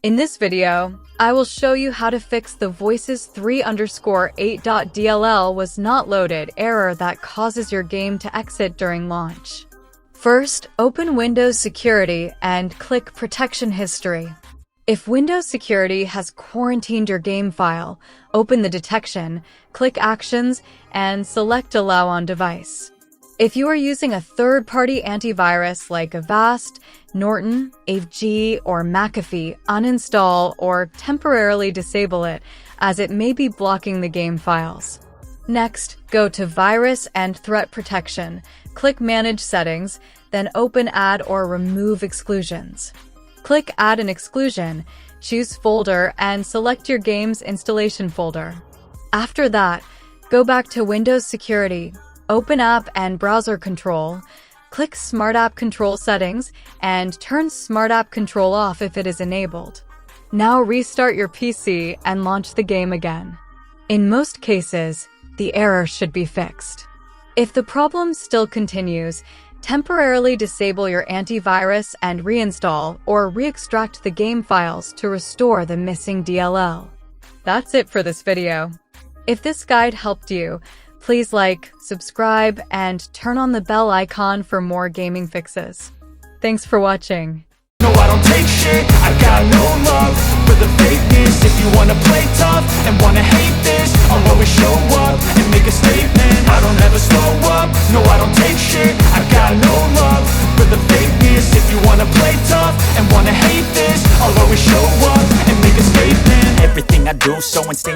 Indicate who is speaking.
Speaker 1: In this video, I will show you how to fix the voices3_8.dll was not loaded error that causes your game to exit during launch. First, open Windows Security and click Protection History. If Windows Security has quarantined your game file, open the detection, click Actions, and select Allow on Device. If you are using a third-party antivirus like Avast, Norton, AVG, or McAfee, uninstall or temporarily disable it, as it may be blocking the game files. Next, go to Virus and Threat Protection, click Manage Settings, then open Add or Remove Exclusions. Click Add an Exclusion, choose Folder, and select your game's installation folder. After that, go back to Windows Security, open App and Browser Control, click Smart App Control Settings, and turn Smart App Control off if it is enabled. Now restart your PC and launch the game again. In most cases, the error should be fixed. If the problem still continues, temporarily disable your antivirus and reinstall or re-extract the game files to restore the missing DLL. That's it for this video. If this guide helped you, please like, subscribe, and turn on the bell icon for more gaming fixes. Thanks for watching.
Speaker 2: No, I don't take shit, I got no love for the fakeness. If you wanna play tough and wanna hate this, I'll always show up and make a statement. I don't ever slow up, no, I don't take shit, I got no love for the fakeness. If you wanna play tough and wanna hate this, I'll always show up and make a statement. Everything I do so instinctive.